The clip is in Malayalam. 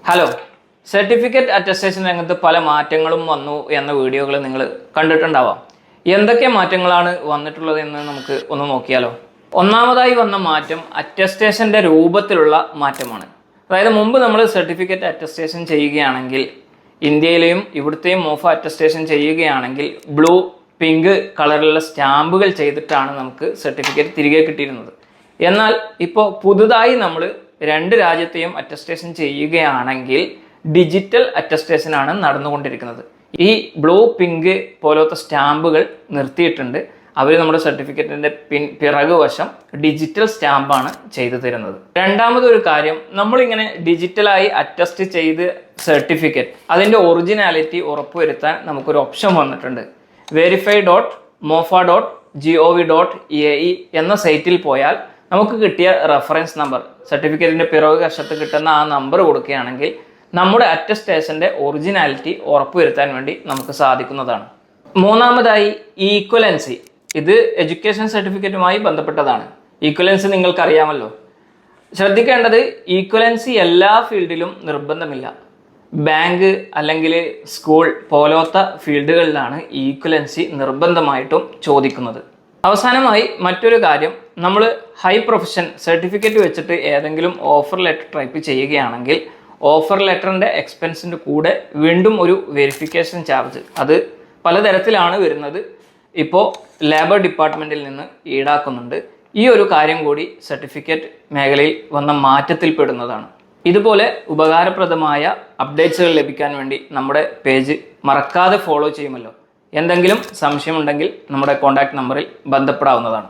ഹലോ, സർട്ടിഫിക്കറ്റ് അറ്റസ്റ്റേഷൻ രംഗത്ത് പല മാറ്റങ്ങളും വന്നു എന്ന വീഡിയോകൾ നിങ്ങൾ കണ്ടിട്ടുണ്ടാവാം. എന്തൊക്കെ മാറ്റങ്ങളാണ് വന്നിട്ടുള്ളത് എന്ന് നമുക്ക് ഒന്ന് നോക്കിയാലോ. ഒന്നാമതായി വന്ന മാറ്റം അറ്റസ്റ്റേഷൻ്റെ രൂപത്തിലുള്ള മാറ്റമാണ്. അതായത് മുമ്പ് നമ്മൾ സർട്ടിഫിക്കറ്റ് അറ്റസ്റ്റേഷൻ ചെയ്യുകയാണെങ്കിൽ, ഇന്ത്യയിലെയും ഇവിടുത്തെയും മോഫ അറ്റസ്റ്റേഷൻ ചെയ്യുകയാണെങ്കിൽ ബ്ലൂ, പിങ്ക് കളറിലുള്ള സ്റ്റാമ്പുകൾ ചെയ്തിട്ടാണ് നമുക്ക് സർട്ടിഫിക്കറ്റ് തിരികെ കിട്ടിയിരുന്നത്. എന്നാൽ ഇപ്പോൾ പുതുതായി നമ്മൾ രണ്ട് രാജ്യത്തെയും അറ്റസ്റ്റേഷൻ ചെയ്യുകയാണെങ്കിൽ ഡിജിറ്റൽ അറ്റസ്റ്റേഷനാണ് നടന്നുകൊണ്ടിരിക്കുന്നത്. ഈ ബ്ലൂ, പിങ്ക് പോലത്തെ സ്റ്റാമ്പുകൾ നിർത്തിയിട്ടുണ്ട്. അവർ നമ്മുടെ സർട്ടിഫിക്കറ്റിൻ്റെ പിറകു വശം ഡിജിറ്റൽ സ്റ്റാമ്പാണ് ചെയ്തു തരുന്നത്. രണ്ടാമതൊരു കാര്യം, നമ്മളിങ്ങനെ ഡിജിറ്റലായി അറ്റസ്റ്റ് ചെയ്ത് സർട്ടിഫിക്കറ്റ് അതിൻ്റെ ഒറിജിനാലിറ്റി ഉറപ്പുവരുത്താൻ നമുക്കൊരു ഓപ്ഷൻ വന്നിട്ടുണ്ട്. verify.mofa.gov.ae എന്ന സൈറ്റിൽ പോയാൽ നമുക്ക് കിട്ടിയ റെഫറൻസ് നമ്പർ, സർട്ടിഫിക്കറ്റിൻ്റെ പിറകു വശത്ത് കിട്ടുന്ന ആ നമ്പർ കൊടുക്കുകയാണെങ്കിൽ നമ്മുടെ അറ്റസ്റ്റേഷൻ്റെ ഒറിജിനാലിറ്റി ഉറപ്പുവരുത്താൻ വേണ്ടി നമുക്ക് സാധിക്കുന്നതാണ്. മൂന്നാമതായി ഈക്വലൻസി. ഇത് എഡ്യൂക്കേഷൻ സർട്ടിഫിക്കറ്റുമായി ബന്ധപ്പെട്ടതാണ്. ഈക്വലൻസി നിങ്ങൾക്കറിയാമല്ലോ. ശ്രദ്ധിക്കേണ്ടത്, ഈക്വലൻസി എല്ലാ ഫീൽഡിലും നിർബന്ധമില്ല. ബാങ്ക് അല്ലെങ്കിൽ സ്കൂൾ പോലത്തെ ഫീൽഡുകളിലാണ് ഈക്വലൻസി നിർബന്ധമായിട്ടും ചോദിക്കുന്നത്. അവസാനമായി മറ്റൊരു കാര്യം, നമ്മൾ ഹൈ പ്രൊഫഷൻ സർട്ടിഫിക്കറ്റ് വെച്ചിട്ട് ഏതെങ്കിലും ഓഫർ ലെറ്റർ ടൈപ്പ് ചെയ്യുകയാണെങ്കിൽ ഓഫർ ലെറ്ററിൻ്റെ എക്സ്പെൻസിൻ്റെ കൂടെ വീണ്ടും ഒരു വെരിഫിക്കേഷൻ ചാർജ്, അത് പലതരത്തിലാണ് വരുന്നത്, ഇപ്പോൾ ലേബർ ഡിപ്പാർട്ട്മെൻറ്റിൽ നിന്ന് ഈടാക്കുന്നുണ്ട്. ഈ ഒരു കാര്യം കൂടി സർട്ടിഫിക്കറ്റ് മേഖലയിൽ വന്ന മാറ്റത്തിൽ പെടുന്നതാണ്. ഇതുപോലെ ഉപകാരപ്രദമായ അപ്ഡേറ്റ്സുകൾ ലഭിക്കാൻ വേണ്ടി നമ്മുടെ പേജ് മറക്കാതെ ഫോളോ ചെയ്യുമല്ലോ. എന്തെങ്കിലും സംശയമുണ്ടെങ്കിൽ നമ്മുടെ കോൺടാക്ട് നമ്പറിൽ ബന്ധപ്പെടാവുന്നതാണ്.